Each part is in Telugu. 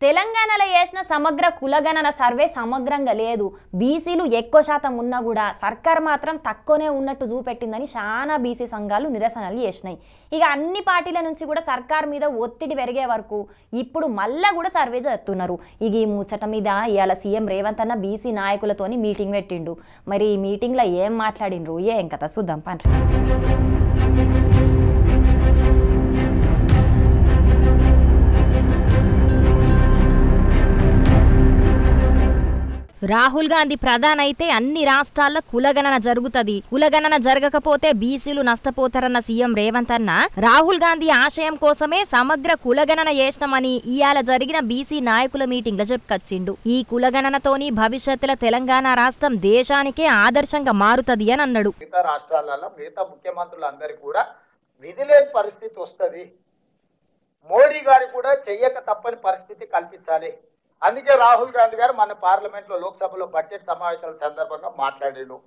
తెలంగాణలో చేసిన సమగ్ర కులగణన సర్వే సమగ్రంగా లేదు. బీసీలు ఎక్కువ శాతం ఉన్నా కూడా సర్కార్ మాత్రం తక్కువనే ఉన్నట్టు చూపెట్టిందని చాలా బీసీ సంఘాలు నిరసనలు చేసినాయి. ఇక అన్ని పార్టీల నుంచి కూడా సర్కార్ మీద ఒత్తిడి పెరిగే వరకు ఇప్పుడు మళ్ళా కూడా సర్వే చేస్తున్నారు. ఇక ఈ ముచ్చట మీద ఇవాళ సీఎం రేవంత్ అన్న బీసీ నాయకులతోని మీటింగ్ పెట్టిండు. మరి ఈ మీటింగ్లో ఏం మాట్లాడిండ్రు ఏం కథ చూద్దాం పండ్రి. రాహుల్ గాంధీ ప్రధాని అయితే అన్ని రాష్ట్రాల్లో కులగణన జరుగుతుంది. కులగణన జరగకపోతే బీసీలు నష్టపోతారన్న సీఎం రేవంత్ అన్న రాహుల్ గాంధీ ఆశయం కోసమే సమగ్ర కులగణన చేసినామని ఇయాల జరిగిన బీసీ నాయకుల మీటింగ్ లో చెప్పుకొచ్చిండు. ఈ కులగణనతోని భవిష్యత్తులో తెలంగాణ రాష్ట్రం దేశానికే ఆదర్శంగా మారుతుంది అని అన్నాడు. మిగతా రాష్ట్రాలలో మిగతా ముఖ్యమంత్రులందరికీ కూడా విధిలేని పరిస్థితి వస్తుంది. మోడీ గారు కూడా చెయ్యక తప్పని పరిస్థితి కల్పించాలి. అందుకే రాహుల్ గాంధీ గారు మన పార్లమెంట్లో లోక్సభలో బడ్జెట్ సమావేశాల సందర్భంగా మాట్లాడిండు.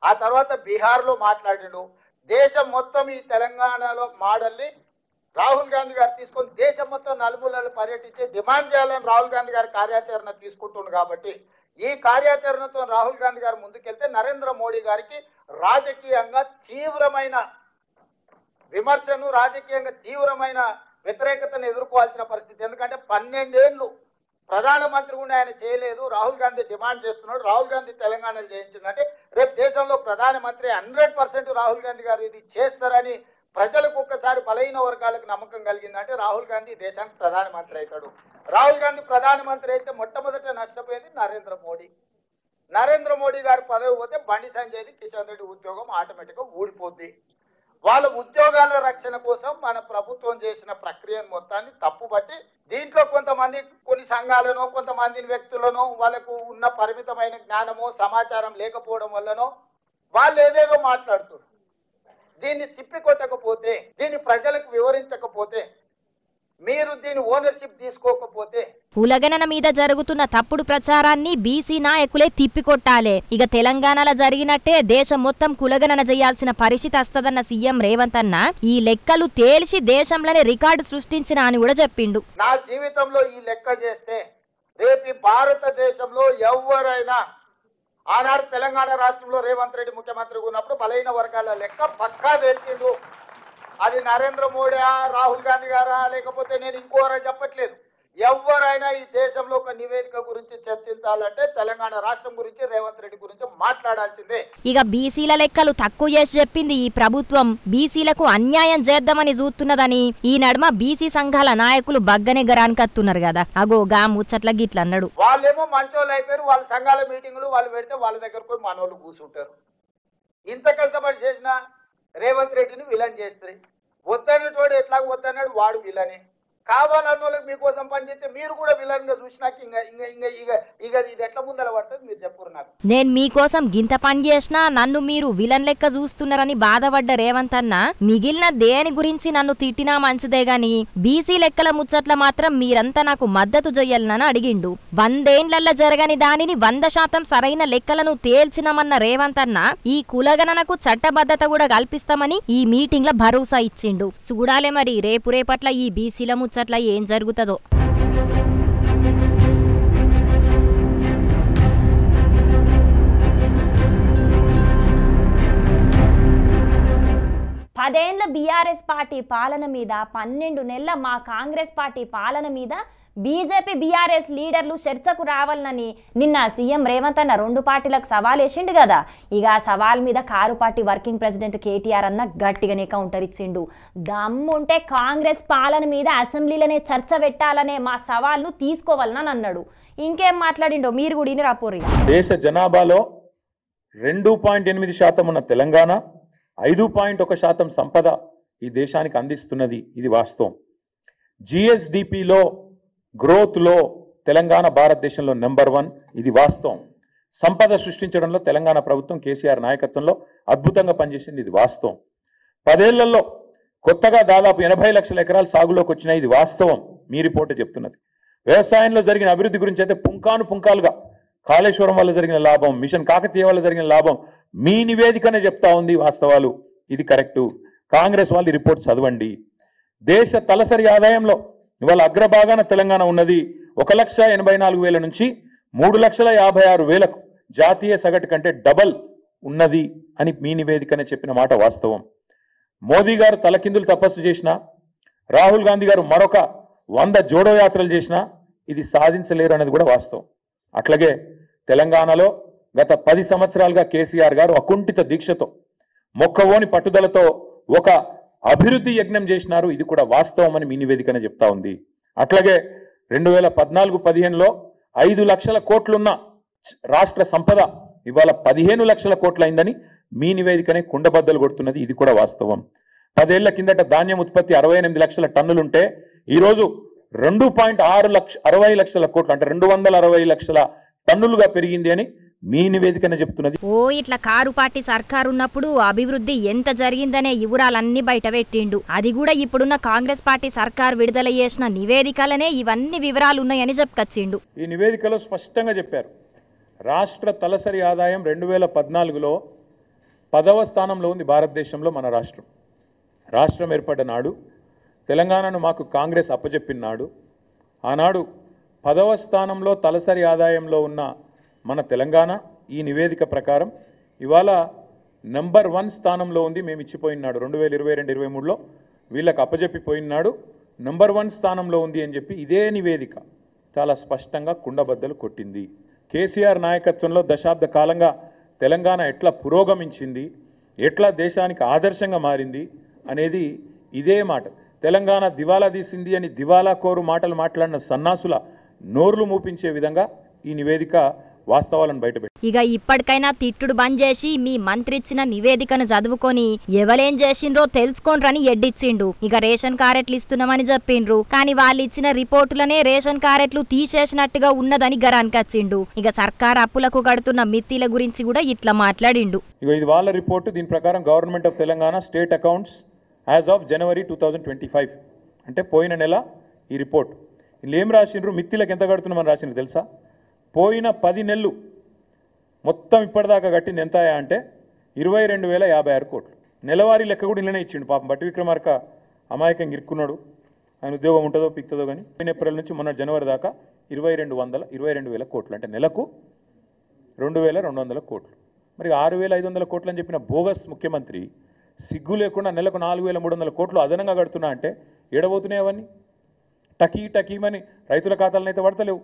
ఆ తర్వాత బీహార్లో మాట్లాడిండు. దేశం మొత్తం ఈ తెలంగాణలో మోడల్ని రాహుల్ గాంధీ గారు తీసుకొని దేశం మొత్తం నలుమూలలు పర్యటించి డిమాండ్ చేయాలని రాహుల్ గాంధీ గారు కార్యాచరణ తీసుకుంటున్నారు. కాబట్టి ఈ కార్యాచరణతో రాహుల్ గాంధీ గారు ముందుకెళ్తే నరేంద్ర మోడీ గారికి రాజకీయంగా తీవ్రమైన విమర్శను, రాజకీయంగా తీవ్రమైన వ్యతిరేకతను ఎదుర్కోవాల్సిన పరిస్థితి. ఎందుకంటే 12 ఏళ్ళు ప్రధానమంత్రి కూడా ఆయన చేయలేదు. రాహుల్ గాంధీ డిమాండ్ చేస్తున్నాడు. రాహుల్ గాంధీ తెలంగాణలో చేయించిందంటే రేపు దేశంలో ప్రధానమంత్రి 100% రాహుల్ గాంధీ గారు ఇది చేస్తారని ప్రజలకు ఒక్కసారి బలహీన వర్గాలకు నమ్మకం కలిగిందంటే రాహుల్ గాంధీ దేశానికి ప్రధానమంత్రి అవుతాడు. రాహుల్ గాంధీ ప్రధానమంత్రి అయితే మొట్టమొదట నష్టపోయేది నరేంద్ర మోడీ. నరేంద్ర మోడీ గారు పదవి పోతే బండి సంజయ్ది, కిషన్ రెడ్డి ఉద్యోగం ఆటోమేటిక్గా ఊడిపోద్ది. వాళ్ళ ఉద్యోగాల రక్షణ కోసం మన ప్రభుత్వం చేసిన ప్రక్రియను మొత్తాన్ని తప్పుబట్టి దీంట్లో కొంతమంది కొన్ని సంఘాలను, కొంతమంది వ్యక్తులను వాళ్ళకు ఉన్న పరిమితమైన జ్ఞానమో సమాచారం లేకపోవడం వల్లనో వాళ్ళు ఏదేదో మాట్లాడుతున్నారు. దీన్ని తిప్పికొట్టకపోతే, దీన్ని ప్రజలకు వివరించకపోతే, మీరు దీని ఓనర్షిప్ తీసుకోకపోతే కులగణన మీద జరుగుతున్న తప్పుడు ప్రచారాన్ని బీసీ నాయకులే తిప్పికొట్టాలి. ఇక తెలంగాణలో జరిగినట్టే దేశం మొత్తం కులగణన చేయాల్సిన పరిస్థితి వస్తదన్న సీఎం రేవంత్ అన్న ఈ లెక్కలు తేల్చి దేశంలోనే రికార్డు సృష్టించిన అని కూడా చెప్పిండు. నా జీవితంలో ఈ లెక్క చేస్తే రేపు భారతదేశంలో ఎవరైనా ఆనాడు తెలంగాణ రాష్ట్రంలో రేవంత్ రెడ్డి ముఖ్యమంత్రిగా ఉన్నప్పుడు బలహీన వర్గాల లెక్క పక్కా తెలిసిండు. అది నరేంద్ర మోడీ, రాహుల్ గాంధీ గారా, లేకపోతే నేను ఇంకోరా చెప్పట్లేదు. ఎవరైనా ఈ దేశంలో ఒక నివేదిక గురించి చర్చించాలంటే తెలంగాణ రాష్ట్రం గురించి, రేవంత్ రెడ్డి గురించి మాట్లాడాల్సిందే. ఇక బీసీల లెక్కలు తక్కువ చేసి చెప్పింది ఈ ప్రభుత్వం బీసీలకు అన్యాయం చేద్దామని చూస్తున్నదని ఈ నడుమ బీసీ సంఘాల నాయకులు బగ్గనే గరానికత్తున్నారు కదా. అగో గా ముచ్చట్ల గిట్ల అన్నాడు. వాళ్ళేమో మంచోళ్ళు అయిపోయారు. వాళ్ళ సంఘాల మీటింగులు వాళ్ళు పెడితే వాళ్ళ దగ్గర పోయి మనోళ్ళు కూర్చుంటారు. ఇంత కష్టపడి చేసిన రేవంత్ రెడ్డిని విలన్ చేస్తారు. వద్దనేటోడు ఎట్లా వద్దన్నాడు వాడు విలనే. కావాలన్న వాళ్ళకి మీకోసం పనిచేస్తే మీరు కూడా విలన్ గా చూసినాక ఇక ఇది ఎట్లా ముందర పడుతుంది మీరు చెప్పరు నాకు. నేను మీకోసం గింత పని చేసినా నన్ను మీరు విలన్ లెక్క చూస్తున్నారని బాధపడ్డ రేవంత్ అన్న మిగిలిన దేని గురించి నన్ను తిట్టినా మంచిదే గాని బీసీ లెక్కల ముచ్చట్ల మాత్రం మీరంతా నాకు మద్దతు చెయ్యాలని అడిగిండు. 100 ఏళ్లలో జరగని దానిని 100% సరైన లెక్కలను తేల్చినామన్న రేవంత్ అన్న ఈ కులగణనకు చట్టబద్ధత కూడా కల్పిస్తామని ఈ మీటింగ్ లో భరోసా ఇచ్చిండు. చూడాలే మరి రేపట్ల ఈ బీసీల ముచ్చట్ల ఏం జరుగుతుందో. పదేళ్ల బీఆర్ఎస్ పార్టీ పాలన మీద 12 నెలల మా కాంగ్రెస్ పార్టీ పాలన మీద బీజేపీ బీఆర్ఎస్ లీడర్లు చర్చకు రావాలని నిన్న సీఎం రేవంత్ అన్న 2 పార్టీలకు సవాల్ వేసిండు కదా. ఇక ఆ సవాల్ మీద car party working president KTR అన్న గట్టిగానే కౌంటర్ ఇచ్చిండు. దమ్ముంటే కాంగ్రెస్ పాలన మీద అసెంబ్లీలోనే చర్చ పెట్టాలనే మా సవాల్ను తీసుకోవాలని అన్నాడు. ఇంకేం మాట్లాడిండో మీరు కూడా ఇని రాపోరు. దేశ జనాభాలో 2.8% ఉన్న తెలంగాణ 5.1% సంపద ఈ దేశానికి అందిస్తున్నది. ఇది వాస్తవం. జిఎస్డిపిలో గ్రోత్లో తెలంగాణ భారతదేశంలో నెంబర్ 1. ఇది వాస్తవం. సంపద సృష్టించడంలో తెలంగాణ ప్రభుత్వం కేసీఆర్ నాయకత్వంలో అద్భుతంగా పనిచేసింది. ఇది వాస్తవం. 10 ఏళ్లలో కొత్తగా దాదాపు 80 లక్షల ఎకరాలు సాగులోకి వచ్చినాయి. ఇది వాస్తవం. మీ రిపోర్ట్ చెప్తున్నది. వ్యవసాయంలో జరిగిన అభివృద్ధి గురించి అయితే పుంకానుగా కాళేశ్వరం వల్ల జరిగిన లాభం, మిషన్ కాకతీయ వల్ల జరిగిన లాభం మీ నివేదికనే చెప్తా ఉంది. వాస్తవాలు. ఇది కరెక్టు. కాంగ్రెస్ వాళ్ళు రిపోర్ట్ చదవండి. దేశ తలసరి ఆదాయంలో ఇవాళ అగ్రభాగాన తెలంగాణ ఉన్నది. 1,84,000 నుంచి 3,56,000 జాతీయ సగటు కంటే డబల్ ఉన్నది అని మీ నివేదికనే చెప్పిన మాట వాస్తవం. మోదీ గారు తలకిందులు తపస్సు చేసినా, రాహుల్ గాంధీ గారు మరొక 100 జోడో యాత్రలు చేసినా ఇది సాధించలేరు అనేది కూడా వాస్తవం. అట్లాగే తెలంగాణలో గత 10 సంవత్సరాలుగా కేసీఆర్ గారు అకుంఠిత దీక్షతో, మొక్కవోని పట్టుదలతో ఒక అభివృద్ధి యజ్ఞం చేసినారు. ఇది కూడా వాస్తవం అని మీ నివేదికనే చెప్తా ఉంది. అట్లాగే 2014-15లో 5 లక్షల కోట్లున్న రాష్ట్ర సంపద ఇవాళ 15 లక్షల కోట్లయిందని మీ నివేదికనే కుండబద్దలు కొడుతున్నది. ఇది కూడా వాస్తవం. 10 ఏళ్ల కిందట ధాన్యం ఉత్పత్తి 68 లక్షల టన్నులుంటే ఈరోజు 2.60 లక్షల కోట్లు అంటే 260 లక్షల టన్నులుగా పెరిగింది అని మీ నివేదికనే చెప్తున్నది. ఓ ఇట్లా కారు పార్టీ సర్కారు ఉన్నప్పుడు అభివృద్ధి ఎంత జరిగిందనే వివరాలన్నీ బయట పెట్టిండు. అది కూడా ఇప్పుడున్న కాంగ్రెస్ పార్టీ సర్కారు విడుదల చేసిన నివేదికలనే ఇవన్నీ వివరాలు ఉన్నాయని చెప్పుకొచ్చిండు. ఈ నివేదికలో స్పష్టంగా చెప్పారు, రాష్ట్ర తలసరి ఆదాయం 2014లో 10వ స్థానంలో ఉంది భారతదేశంలో మన రాష్ట్రం. రాష్ట్రం ఏర్పడ్డ నాడు తెలంగాణను మాకు కాంగ్రెస్ అప్పచెప్పిన నాడు, ఆనాడు 10వ స్థానంలో తలసరి ఆదాయంలో ఉన్న మన తెలంగాణ ఈ నివేదిక ప్రకారం ఇవాళ నంబర్ 1 స్థానంలో ఉంది. మేము ఇచ్చిపోయినాడు 2022-23లో వీళ్ళకి అప్పచెప్పిపోయినాడు నంబర్ 1 స్థానంలో ఉంది అని చెప్పి ఇదే నివేదిక చాలా స్పష్టంగా కుండబద్దలు కొట్టింది. కేసీఆర్ నాయకత్వంలో దశాబ్ద కాలంగా తెలంగాణ ఎట్లా పురోగమించింది, ఎట్లా దేశానికి ఆదర్శంగా మారింది అనేది ఇదే మాట. తెలంగాణ దివాలా తీసింది అని దివాలా కోరు మాటలు మాట్లాడిన సన్నాసుల నోర్లు మూపించే విధంగా ఈ నివేదిక వాస్తవాలను బయటపెట్టి ఇక ఇప్పటికైనా తిట్టుడు బంద్ చేసి మీ మంత్రి ఇచ్చిన నివేదికను చదువుకొని ఎవలేం చేసిండ్రో తెలుసుకోనరని ఎడ్డిచ్చిండు. ఇక రేషన్ కార్డులు ఇస్తున్నామని చెప్పిండ్రు, కానీ వాళ్ళు ఇచ్చిన రిపోర్టులనే రేషన్ కార్డులు తీసేసినట్టుగా ఉన్నదని గరానికొచ్చిండు. ఇక సర్కార్ అప్పులకు కడుతున్న మిత్తిల గురించి కూడా ఇట్లా మాట్లాడిండు. ఇక ఇది వాళ్ళ రిపోర్టు. దీని ప్రకారం government of Telangana state accounts as of January 2025 అంటే పోయిన నెల ఈ రిపోర్ట్. వీళ్ళు ఏం రాసిండ్రు, మిత్తిలకు ఎంత కడుతున్నామని రాసిండ్రు తెలుసా? పోయిన 10 నెలలు మొత్తం ఇప్పటిదాకా కట్టింది ఎంత అంటే 22,056 కోట్లు. నెలవారీ లెక్క కూడా ఇళ్ళనే ఇచ్చిండు. పాపం బట్టి విక్రమార్క అమాయకంగా ఇరుక్కున్నాడు. ఆయన ఉద్యోగం ఉంటుందో పిక్తుందో కానీ ఏప్రిల్ నుంచి మొన్న జనవరి దాకా 22,000 కోట్లు అంటే నెలకు 2,200 కోట్లు. మరి 6,500 కోట్లు అని చెప్పిన బోగస్ ముఖ్యమంత్రి సిగ్గు లేకుండా నెలకు 4,300 కోట్లు అదనంగా కడుతున్నా అంటే ఏడబోతున్నాయి అవన్నీ? టకీమని రైతుల ఖాతాలనైతే పడతలేవు,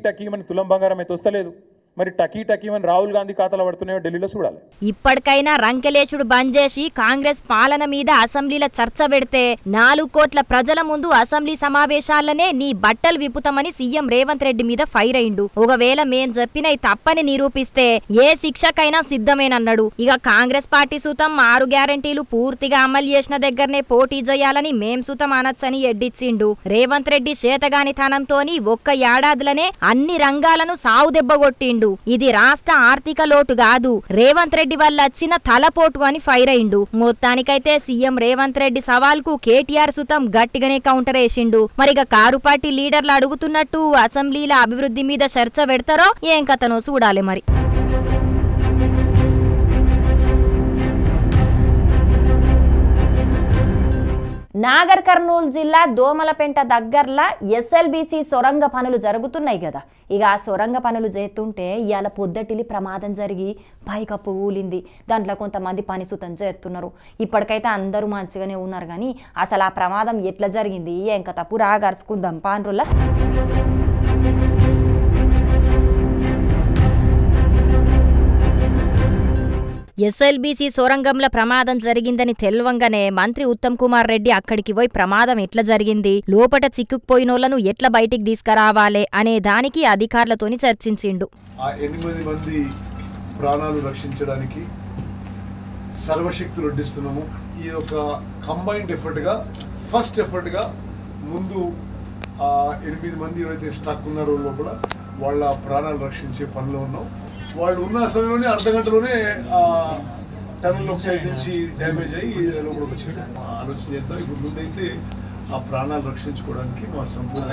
టకీమని తులం బంగారం అయితే వస్తలేదు. మరి టకీమని రాహుల్ గాంధీ ఖాతాలో పడుతున్నాయో ఢిల్లీలో చూడాలి. ఇప్పటికైనా రంకెలేచుడు బంద్ చేసి కాంగ్రెస్ పాలన మీద అసెంబ్లీలో చర్చ పెడితే 4 కోట్ల ప్రజల ముందు అసెంబ్లీ సమావేశాలనే నీ బట్టలు విప్పుతామని సీఎం రేవంత్ రెడ్డి మీద ఫైర్ అయిండు. ఒకవేళ మేం చెప్పినవి తప్పని నిరూపిస్తే ఏ శిక్షకైనా సిద్ధమేనన్నాడు. ఇక కాంగ్రెస్ పార్టీ సూతం 6 గ్యారంటీలు పూర్తిగా అమలు చేసిన దగ్గరనే పోటీ చేయాలని మేం సూతం అనొచ్చని ఎడ్డిచ్చిండు. రేవంత్ రెడ్డి చేతగానితనంతోని ఒక్క ఏడాదిలోనే అన్ని రంగాలను సావు దెబ్బగొట్టిండు. ఇది రాష్ట్ర ఆర్థిక లోటు కాదు, రేవంత్ రెడ్డి వల్ల వచ్చిన తలపోటు అని ఫైర్ అయిండు. మొత్తానికైతే సీఎం రేవంత్ రెడ్డి సవాల్కు కేటీఆర్ సుతం గట్టిగానే కౌంటర్ వేసిండు. మరిగా కారు పార్టీ లీడర్లు అడుగుతున్నట్టు అసెంబ్లీల అభివృద్ధి మీద చర్చ పెడతారో ఏం కథనో చూడాలి మరి. నాగర్ కర్నూలు జిల్లా దోమలపెంట దగ్గరలా ఎస్ఎల్బీసీ సొరంగ పనులు జరుగుతున్నాయి కదా. ఇక ఆ సొరంగ పనులు చేస్తుంటే ఇవాళ పొద్దటిలి ప్రమాదం జరిగి పైకప్పు ఊలింది. దాంట్లో కొంతమంది పని సుతం చేస్తున్నారు. ఇప్పటికైతే అందరూ మంచిగానే ఉన్నారు, కానీ అసలు ఆ ప్రమాదం ఎట్లా జరిగింది ఏం కథ పురా గరుచుకుందాం పాండ్రుల్లా. ఎస్ఎల్బీసీ సొరంగంలో ప్రమాదం జరిగిందని తెలవంగానే మంత్రి ఉత్తమ్ కుమార్ రెడ్డి అక్కడికి పోయి ప్రమాదం ఎట్లా జరిగింది, లోపట చిక్కుకుపోయినోళ్లను ఎట్లా బయటికి తీసుకురావాలి అనే దానికి అధికారులతోని చర్చించిండు. ఆ 8 మంది ప్రాణాలు రక్షించడానికి సర్వశక్తులు వడ్డిస్తున్నాము. ఈ యొక్క కంబైన్డ్ ఎఫర్ట్గా ఫస్ట్ ఎఫర్ట్గా ముందు 8 మంది ఎవరైతే స్టక్ ఉన్నారో లోపల వాళ్ళ ప్రాణాలు రక్షించే పనిలో ఉన్నాం. వాళ్ళు ఉన్న సమయంలోనే అర్ధగంటలోనే టనల్ ఒక సైడ్ నుంచి డ్యామేజ్ అయ్యి లోపలికి వచ్చింది. ఆలోచన చేద్దాం. ఇప్పుడు ముందైతే ఆ ప్రాణాలు రక్షించుకోవడానికి మా సంపూర్ణ,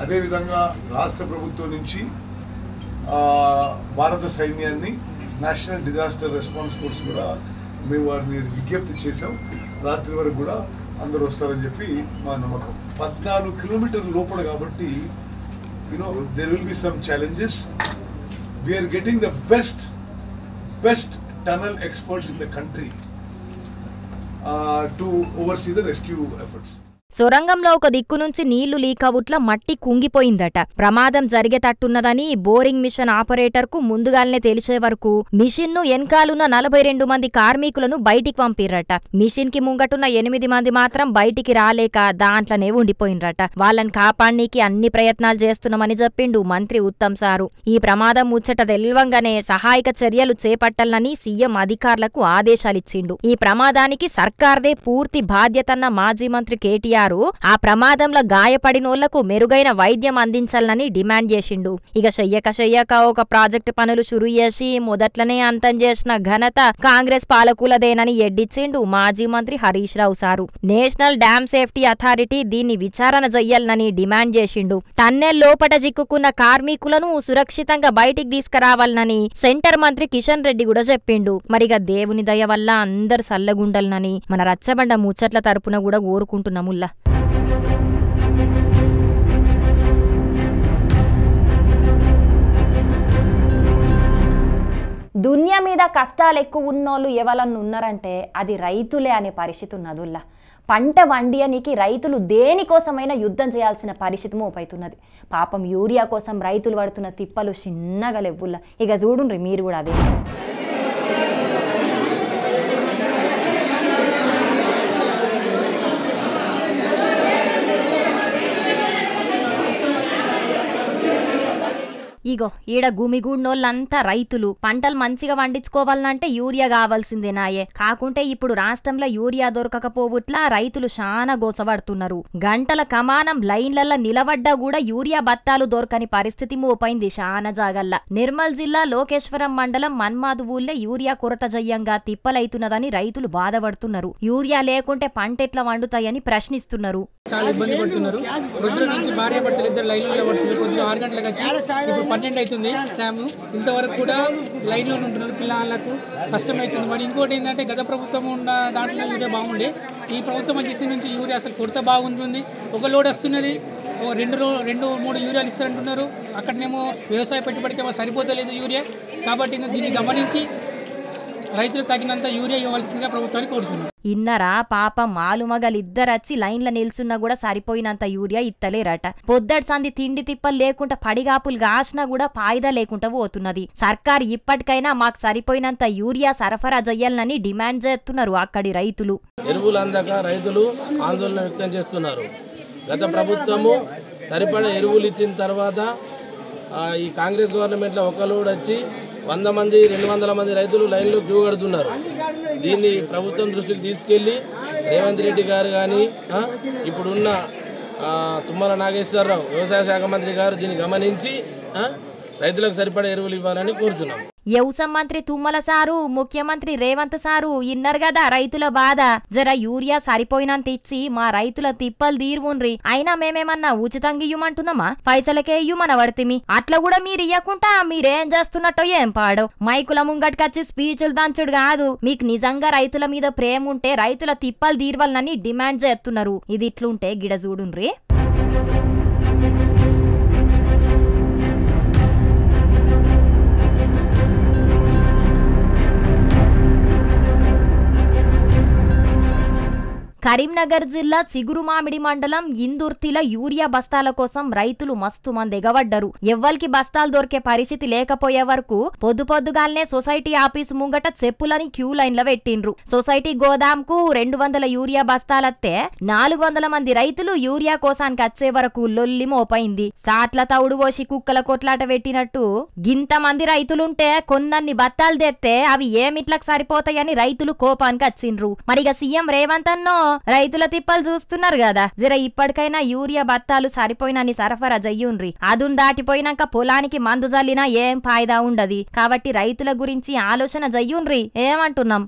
అదేవిధంగా రాష్ట్ర ప్రభుత్వం నుంచి భారత సైన్యాన్ని, నేషనల్ డిజాస్టర్ రెస్పాన్స్ ఫోర్స్ కూడా మేము వారిని విజ్ఞప్తి చేసాం. రాత్రి వరకు కూడా అందరూ వస్తారని చెప్పి మా నమ్మకం. 14 కిలోమీటర్ల లోపల కాబట్టి there will be some challenges. We are getting the best tunnel experts in the country to oversee the rescue efforts. సొరంగంలో ఒక దిక్కు నుంచి నీళ్లు లీకవుట్ల మట్టి కుంగిపోయిందట. ప్రమాదం జరిగేటట్టున్నదని బోరింగ్ మిషన్ ఆపరేటర్కు ముందుగాల్నే తెలిసే వరకు మిషన్ను ఎన్కాలున్న 42 మంది కార్మికులను బయటికి పంపిర్రట. మిషన్ కి ముంగటున్న 8 మంది మాత్రం బయటికి రాలేక దాంట్లోనే ఉండిపోయినరట. వాళ్ళని కాపాడనీకి అన్ని ప్రయత్నాలు చేస్తున్నామని చెప్పిండు మంత్రి ఉత్తమ్ సారు. ఈ ప్రమాదం ముచ్చట తెల్వంగానే సహాయక చర్యలు చేపట్టాలని సీఎం అధికారులకు ఆదేశాలిచ్చిండు. ఈ ప్రమాదానికి సర్కార్దే పూర్తి బాధ్యతన్న మాజీ మంత్రి కేటీఆర్ ఆ ప్రమాదంలో గాయపడినోళ్లకు మెరుగైన వైద్యం అందించాలని డిమాండ్ చేసిండు. ఇక చెయ్యక ఒక ప్రాజెక్టు పనులు షురు చేసి మొదట్లనే అంతం చేసిన ఘనత కాంగ్రెస్ పాలకులదేనని ఎడ్డిచ్చిండు మాజీ మంత్రి Harish Rao sir. National dam safety authority దీన్ని విచారణ చెయ్యాలని డిమాండ్ చేసిండు. టన్నెల్ లోపట చిక్కుకున్న కార్మికులను సురక్షితంగా బయటికి తీసుకురావాలని సెంటర్ మంత్రి కిషన్ రెడ్డి కూడా చెప్పిండు. మరిగా దేవుని దయ వల్ల అందరు సల్లగుండాలని మన రచ్చబండ ముచ్చట్ల తరపున కూడా కోరుకుంటున్నాముల్లా. దునియా మీద కష్టాలు ఎక్కువ ఉన్నోళ్ళు ఎవరన్నా ఉన్నారంటే అది రైతులే అనే పరిస్థితి ఉన్నదుల్లా. పంట వండియనికి రైతులు దేనికోసమైనా యుద్ధం చేయాల్సిన పరిస్థితి మోపైతున్నది. పాపం యూరియా కోసం రైతులు పడుతున్న తిప్పలు చిన్నగా లెవ్వుల్లా. ఇక చూడుండ్రి మీరు కూడా అదే. ఇగో ఈడ గుమిగూడినోళ్ళంతా రైతులు. పంటలు మంచిగా వండించుకోవాలంటే యూరియా కావాల్సిందేనాయే. కాకుంటే ఇప్పుడు రాష్ట్రంలో యూరియా దొరకకపోవట్లా రైతులు చాలా గోసపడుతున్నారు. గంటల కమానం లైన్లలో నిలబడ్డా కూడా యూరియా బత్తాలు దొరకని పరిస్థితి మోపైంది చాలా జాగల్లా. నిర్మల్ జిల్లా లోకేశ్వరం మండలం మన్మాదు ఊళ్ళే యూరియా కొరత జయ్యంగా తిప్పలైతున్నదని రైతులు బాధపడుతున్నారు. యూరియా లేకుంటే పంట ఎట్లా వండుతాయని ప్రశ్నిస్తున్నారు. చాలా ఇబ్బంది పడుతున్నారు. రొద్దు నుంచి భార్య భర్తలు ఇద్దరు లైన్లో పడుతున్నారు. పొద్దున 6 గంటలకు వచ్చి ఇప్పుడు 12 అవుతుంది టైము. ఇంతవరకు కూడా లైన్లో ఉంటున్నారు. పిల్లలకు కష్టమవుతుంది. మరి ఇంకోటి ఏంటంటే గత ప్రభుత్వం ఉన్న దాంట్లో యూరియా బాగుండే. ఈ ప్రభుత్వం వచ్చేసి నుంచి యూరియా అసలు కొరత బాగుంటుంది. ఒక లోడ్ వస్తున్నది, 2-3 యూరియాలు ఇస్తారంటున్నారు. అక్కడనేమో వ్యవసాయ పెట్టుబడికేమో సరిపోతలేదు యూరియా. కాబట్టి దీన్ని గమనించి రైతులకు తగినంత యూరియా ఇవ్వాల్సిందిగా ప్రభుత్వాన్ని కోరుతున్నారు. ఇన్నరా పాపం మాలుమగలిద్దరచ్చి లైన్ల నిల్చున్నా కూడా సరిపోయినంత యూరియా ఇత్తలేరట. పొద్దటి సంది తిండి తిప్పలు లేకుండా పడిగాపులు కాసినా కూడా పాయిదా లేకుండా పోతున్నది. సర్కారు ఇప్పటికైనా మాకు సరిపోయినంత యూరియా సరఫరా చెయ్యాలని డిమాండ్ చేస్తున్నారు అక్కడి రైతులు. ఎరువులు అందక రైతులు ఆందోళన వ్యక్తం చేస్తున్నారు. గత ప్రభుత్వము సరిపడా ఎరువులు ఇచ్చిన తర్వాత ఈ కాంగ్రెస్ గవర్నమెంట్లో ఒక లోడ్ వచ్చి 100 మంది 200 మంది రైతులు లైన్లో క్యూ కడుతున్నారు. దీన్ని ప్రభుత్వం దృష్టికి తీసుకెళ్ళి రేవంత్ రెడ్డి గారు కానీ ఇప్పుడున్న తుమ్మల నాగేశ్వరరావు వ్యవసాయ శాఖ మంత్రి గారు దీన్ని గమనించి రైతులకు సరిపడా ఎరువులు ఇవ్వాలని కోరుచున్నాం. వ్యవసాయ మంత్రి తుమ్మల సారు, ముఖ్యమంత్రి రేవంత్ సారు ఇన్నరు కదా రైతుల బాధ. జర యూరియా సరిపోయినంత ఇచ్చి మా రైతుల తిప్పలు తీరువుండ్రి. అయినా మేమేమన్నా ఉచితంగా ఇయ్యమంటున్నామా? పైసలకే ఇయ్యమన పడితిమి. అట్లా కూడా మీరు ఇయ్యకుండా మీరేం చేస్తున్నట్టో ఏం పాడో. మైకుల ముంగట్కొచ్చి స్పీచ్లు దంచుడు కాదు. మీకు నిజంగా రైతుల మీద ప్రేమ ఉంటే రైతుల తిప్పలు తీరవాలని డిమాండ్ చేస్తున్నారు. ఇది ఇట్లుంటే గిడ చూడుండ్రి. కరీంనగర్ జిల్లా చిగురుమామిడి మండలం ఇందుర్తిల యూరియా బస్తాల కోసం రైతులు మస్తు మంది ఎగవడ్డరు. ఎవ్వరికి బస్తాలు దొరికే పరిస్థితి లేకపోయే వరకు పొద్దుగాల్నే సొసైటీ ఆఫీసు ముంగట చెప్పులని క్యూ లైన్ల పెట్టిండ్రు. సొసైటీ గోదాంకు 200 యూరియా బస్తాలత్తే 400 మంది రైతులు యూరియా కోసానికి వచ్చే వరకు లొల్లి మోపైంది. సాట్ల తౌడు పోసి కుక్కల కొట్లాట పెట్టినట్టు గింత మంది రైతులుంటే కొన్నన్ని బత్తాలు తెస్తే అవి ఏమిట్లకు సరిపోతాయని రైతులు కోపానికి వచ్చిండ్రు. మరిగా సీఎం రేవంత్ అన్నో రైతుల తిప్పలు చూస్తున్నారు కదా, జర ఇప్పటికైనా యూరియా బత్తాలు సరిపోయినని సరఫరా చెయ్యుండ్రి. అదును దాటిపోయినాక పొలానికి మందు జల్లినా ఏం ఫాయిదా ఉండది. కాబట్టి రైతుల గురించి ఆలోచన చెయ్యుండ్రి. ఏమంటున్నాం?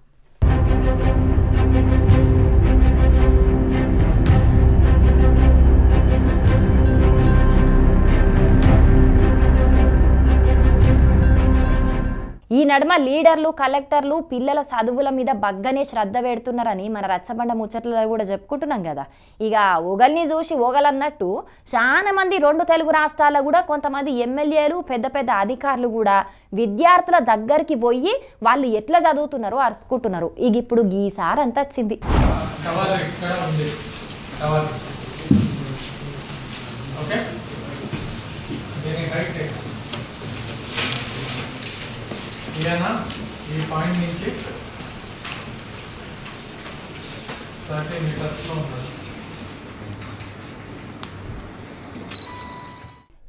ఈ నడుమ లీడర్లు కలెక్టర్లు పిల్లల చదువుల మీద బగ్గనే శ్రద్ధ పెడుతున్నారని మన రచ్చబండ ముచ్చట్లలో కూడా చెప్పుకుంటున్నాం కదా. ఇక ఒగల్ని చూసి ఒగలన్నట్టు చాలా మంది 2 తెలుగు రాష్ట్రాల్లో కూడా కొంతమంది ఎమ్మెల్యేలు పెద్ద పెద్ద అధికారులు కూడా విద్యార్థుల దగ్గరికి పోయి వాళ్ళు ఎట్లా చదువుతున్నారో అరుచుకుంటున్నారు. ఇక ఇప్పుడు ఈసారి అంతా వచ్చింది. ఈ పాయింట్ నుంచి 30 మీటర్స్లో ఉంటుంది.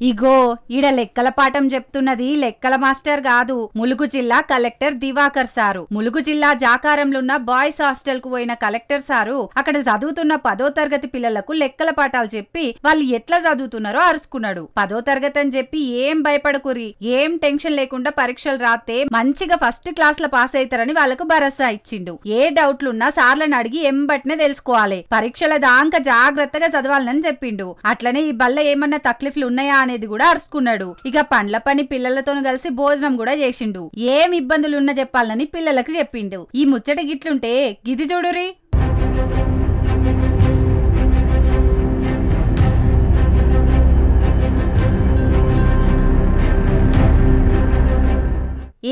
ఇగో ఈడ లెక్కల పాఠం చెప్తున్నది లెక్కల మాస్టర్ కాదు, ములుగు జిల్లా కలెక్టర్ దివాకర్ సారు. ములుగు జిల్లా జాకారంలో ఉన్న బాయ్స్ హాస్టల్ కు పోయిన కలెక్టర్ సారు అక్కడ చదువుతున్న 10వ తరగతి పిల్లలకు లెక్కల పాఠాలు చెప్పి వాళ్ళు ఎట్లా చదువుతున్నారో అరుచుకున్నాడు. 10వ తరగతి అని చెప్పి ఏం భయపడకురి, ఏం టెన్షన్ లేకుండా పరీక్షలు రాస్తే మంచిగా ఫస్ట్ క్లాస్ లో పాస్ అవుతారని వాళ్ళకు భరోసా ఇచ్చిండు. ఏ డౌట్లున్నా సార్లను అడిగి ఎంబట్నే తెలుసుకోవాలి, పరీక్షల దాంక జాగ్రత్తగా చదవాలని చెప్పిండు. అట్లనే ఈ బల్ల ఏమన్నా తక్లీఫ్లు ఉన్నాయా అనేది కూడా అరుచుకున్నాడు. ఇక పండ్ల పని పిల్లలతో కలిసి భోజనం కూడా చేసిండు. ఏం ఇబ్బందులున్నా చెప్పాలని పిల్లలకు చెప్పిండు. ఈ ముచ్చట గిట్లుంటే గిది చూడురి.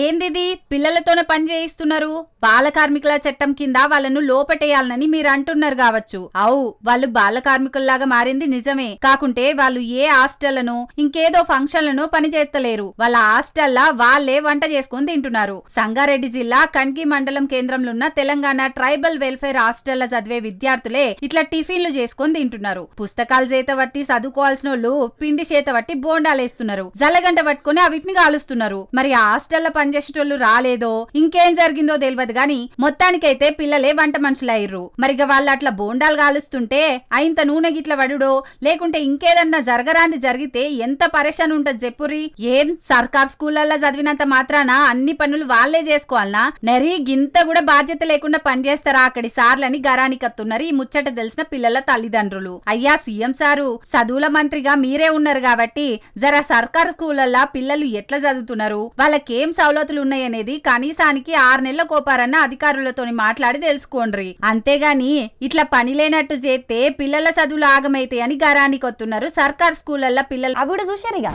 ఏందిది పిల్లలతోనే పని చేయిస్తున్నారు? బాల కార్మికుల చట్టం కింద వాళ్ళను లోపటేయాలని మీరు అంటున్నారు కావచ్చు. అవు, వాళ్ళు బాల కార్మికుల్లాగా మారింది నిజమే. కాకుంటే వాళ్ళు ఏ హాస్టళ్లను ఇంకేదో ఫంక్షన్లను పని చేస్తలేరు. వాళ్ళ హాస్టల్లా వాళ్ళే వంట చేసుకుని తింటున్నారు. సంగారెడ్డి జిల్లా కణ్కి మండలం కేంద్రంలో ఉన్న తెలంగాణ ట్రైబల్ వెల్ఫేర్ హాస్టల్ల చదివే విద్యార్థులే ఇట్లా టిఫిన్లు చేసుకుని తింటున్నారు. పుస్తకాలు చేత పట్టి చదువుకోవాల్సిన వాళ్ళు పిండి చేత పట్టి బోండాలేస్తున్నారు. జలగంట పట్టుకుని అవిటిని కాలుస్తున్నారు. మరి హాస్టల్ల పనిచేసేటోళ్ళు రాలేదో ఇంకేం జరిగిందో తెలియదు గాని మొత్తానికైతే పిల్లలే వంట మనుషులయ్యారు. మరిగా వాళ్ళు అట్లా బోండాలు కాలుస్తుంటే అయింత నూనె గిట్ల వడుడో లేకుంటే ఇంకేదన్నా జరగరాంది జరిగితే ఎంత పరేషాన్ ఉంటది చెప్పురి. ఏం సర్కార్ స్కూళ్ళల్లో చదివినంత మాత్రాన అన్ని పనులు వాళ్లే చేసుకోవాలనా? నరి గింత కూడా బాధ్యత లేకుండా పనిచేస్తారా అక్కడి సార్లని గరానికత్తున్నారు ఈ ముచ్చట తెలిసిన పిల్లల తల్లిదండ్రులు. అయ్యా సీఎం సారు, చదువుల మంత్రిగా మీరే ఉన్నారు కాబట్టి జరా సర్కార్ స్కూళ్ళల్లో పిల్లలు ఎట్లా చదువుతున్నారు, వాళ్ళకేం సౌలతులు ఉన్నాయనేది కనీసానికి 6 నెలల కోపారన్న అధికారులతోని మాట్లాడి తెలుసుకోండ్రి. అంతేగాని ఇట్లా పని లేనట్టు చేస్తే పిల్లల చదువులు ఆగమైతాయని గరానికొత్తున్నారు సర్కార్ స్కూళ్ళల్లో పిల్లలు. అవి కూడా చూశారుగా.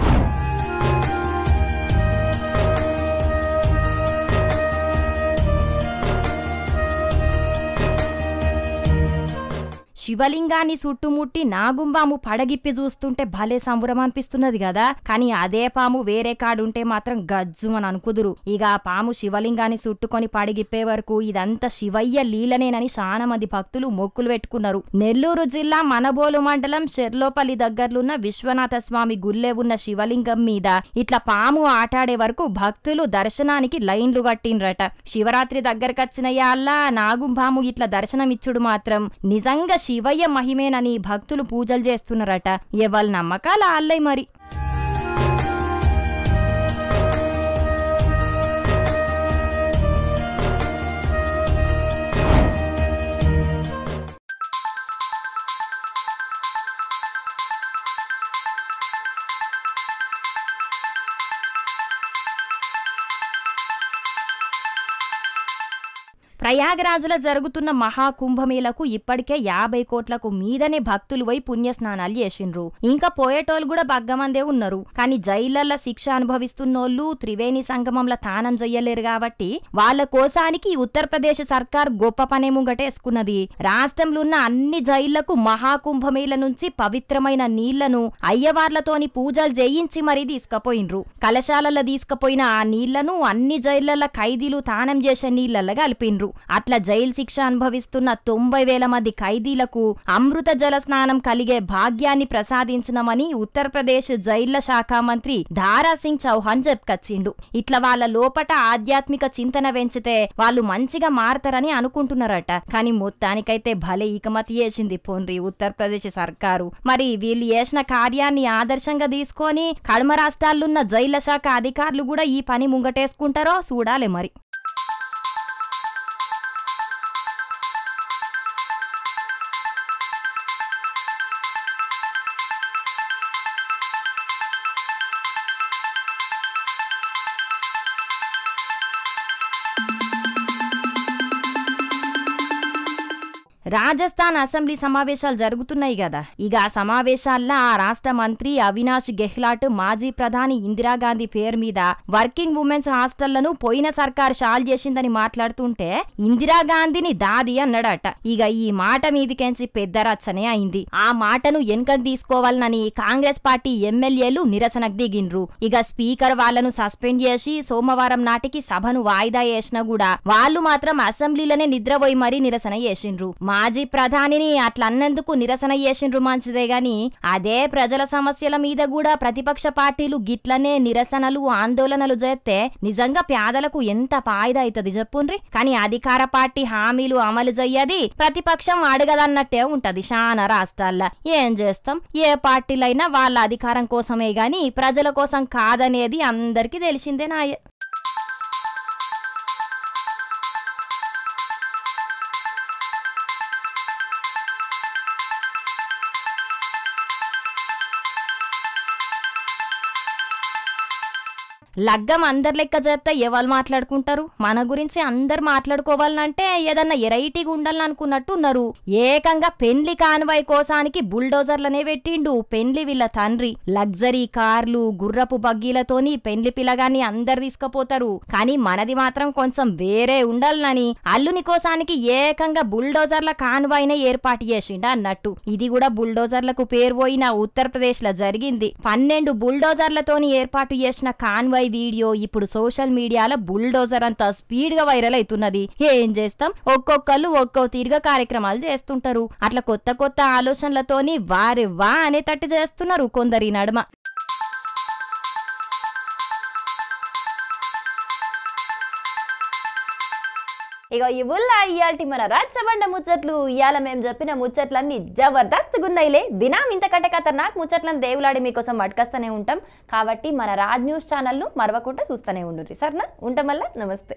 శివలింగాన్ని చుట్టుముట్టి నాగుంబాము పడగిప్పి చూస్తుంటే భలే సంబరం అనిపిస్తున్నది కదా. కానీ అదే పాము వేరే కాడుంటే మాత్రం గజ్జు అని అనుకుదురు. ఇక ఆ పాము శివలింగాన్ని చుట్టుకొని పడగిప్పే వరకు ఇదంతా శివయ్య లీలనేనని చాలా మంది భక్తులు మొక్కులు పెట్టుకున్నారు. నెల్లూరు జిల్లా మనబోలు మండలం షెర్లోపల్లి దగ్గర్లున్న విశ్వనాథ స్వామి గుల్లే ఉన్న శివలింగం మీద ఇట్లా పాము ఆటాడే వరకు భక్తులు దర్శనానికి లైన్లు కట్టిండ్రట. శివరాత్రి దగ్గరకొచ్చిన యాళ్ళ నాగుంబాము ఇట్లా దర్శనమిచ్చుడు మాత్రం నిజంగా శివయ్య మహిమేనని భక్తులు పూజలు చేస్తున్నారట. ఎవరి నమ్మకాలు ఆళ్ళై మరి. ప్రయాగరాజులో జరుగుతున్న మహాకుంభమేళకు ఇప్పటికే 50 కోట్లకు మీదనే భక్తులు పోయి పుణ్యస్నానాలు చేసిండ్రు. ఇంకా పోయేటోళ్ళు కూడా బగ్గమందే ఉన్నారు. కానీ జైళ్లల్లో శిక్ష అనుభవిస్తున్నోళ్ళు త్రివేణి సంగమంలో తానం చెయ్యలేరు కాబట్టి వాళ్ళ కోసానికి ఉత్తరప్రదేశ్ సర్కార్ గొప్ప పనే ముంగటేసుకున్నది. రాష్ట్రంలో ఉన్న అన్ని జైళ్లకు మహాకుంభమేళ నుంచి పవిత్రమైన నీళ్లను అయ్యవార్లతోని పూజలు చేయించి మరీ తీసుకుపోయినరు. కలశాలలో తీసుకుపోయిన ఆ నీళ్లను అన్ని జైళ్లలో ఖైదీలు తానం చేసే నీళ్లలో కలిపిండ్రు. అట్లా జైలు శిక్ష అనుభవిస్తున్న 90,000 మంది ఖైదీలకు అమృత జల స్నానం కలిగే భాగ్యాన్ని ప్రసాదించినమని ఉత్తరప్రదేశ్ జైళ్ల శాఖ మంత్రి దారాసింగ్ చౌహాన్ చెప్పుకొచ్చిండు. ఇట్లా వాళ్ళ లోపట ఆధ్యాత్మిక చింతన పెంచితే వాళ్ళు మంచిగా మారతారని అనుకుంటున్నారట. కానీ మొత్తానికైతే భలే ఇకమతి చేసింది పోన్రి ఉత్తరప్రదేశ్ సర్కారు. మరి వీళ్ళు చేసిన కార్యాన్ని ఆదర్శంగా తీసుకొని కడమ రాష్ట్రాలున్న జైళ్ల శాఖ అధికారులు కూడా ఈ పని ముంగటేసుకుంటారో చూడాలి మరి. రాజస్థాన్ అసెంబ్లీ సమావేశాలు జరుగుతున్నాయి కదా. ఇక ఆ సమావేశాల్లో ఆ రాష్ట్ర మంత్రి అవినాష్ గెహ్లాట్ మాజీ ప్రధాని ఇందిరాగాంధీ పేరు మీద వర్కింగ్ ఉమెన్స్ హాస్టళ్లను పోయిన సర్కార్ షాల్ చేసిందని మాట్లాడుతుంటే ఇందిరాగాంధీని దాది అన్నాడట. ఇక ఈ మాట మీదికెంచి పెద్ద రచ్చనే అయింది. ఆ మాటను వెనుకకు తీసుకోవాలని కాంగ్రెస్ పార్టీ ఎమ్మెల్యేలు నిరసనకు దిగిండ్రు. ఇక స్పీకర్ వాళ్లను సస్పెండ్ చేసి సోమవారం నాటికి సభను వాయిదా వేసినా కూడా వాళ్ళు మాత్రం అసెంబ్లీలోనే నిద్రపోయి మరీ నిరసన చేసిండ్రు. మాజీ ప్రధానిని అట్లా అన్నందుకు నిరసన చేసిండ్రు మంచిదే గాని అదే ప్రజల సమస్యల మీద కూడా ప్రతిపక్ష పార్టీలు గిట్లనే నిరసనలు ఆందోళనలు చేస్తే నిజంగా పేదలకు ఎంత ఫాయిదా అవుతుంది చెప్పుండ్రి. కానీ అధికార పార్టీ హామీలు అమలు చెయ్యది, ప్రతిపక్షం అడగదన్నట్టే ఉంటది శానా రాష్ట్రాల్లో. ఏం చేస్తాం, ఏ పార్టీలైనా వాళ్ళ అధికారం కోసమే గాని ప్రజల కోసం కాదనేది అందరికీ తెలిసిందే నాయే. లగ్గం అందరు లెక్క చేస్తే ఎవరు మాట్లాడుకుంటారు? మన గురించి అందరు మాట్లాడుకోవాలంటే ఏదన్నా ఎరైటీగా ఉండాలనుకున్నట్టు ఉన్నారు. ఏకంగా పెండ్లి కాన్వాయ్ కోసానికి బుల్డోజర్లనే పెట్టిండు పెండ్లి వీళ్ళ తండ్రి. లగ్జరీ కార్లు గుర్రపు బగ్గీలతోని పెండ్లి పిల్లగాన్ని అందరు తీసుకుపోతారు. కానీ మనది మాత్రం కొంచెం వేరే ఉండాలని అల్లుని కోసానికి ఏకంగా బుల్డోజర్ల కాన్వాయ్నే ఏర్పాటు చేసిండు అన్నట్టు. ఇది కూడా బుల్డోజర్లకు పేరు పోయిన ఉత్తరప్రదేశ్ లో జరిగింది. 12 బుల్డోజర్లతోని ఏర్పాటు చేసిన కాన్వాయ్ వీడియో ఇప్పుడు సోషల్ మీడియాలో బుల్డోజర్ అంతా స్పీడ్ గా వైరల్ అవుతున్నది. ఏం చేస్తాం, ఒక్కొక్కళ్ళు ఒక్కో తీరుగా కార్యక్రమాలు చేస్తుంటారు. అట్లా కొత్త కొత్త ఆలోచనలతోని వారి వా అనేటట్టు చేస్తున్నారు కొందరి నడుమ. ఇక ఇవుల్లా ఇయాల్టి మన రచ్చబండ ముచ్చట్లు. ఇయాల మేము చెప్పిన ముచ్చట్లన్నీ జబర్దస్త్గా ఉన్నాయిలే. దినం ఇంతకంటే ఖతర్నాక్ ముచ్చట్లను దేవులాడి మీకోసం పట్టుకొస్తూనే ఉంటాం. కాబట్టి మన రాజ్ న్యూస్ ఛానల్ను మరవకుండా చూస్తూనే ఉండుర్రి. సరేనా? ఉంటాం. మళ్ళా నమస్తే.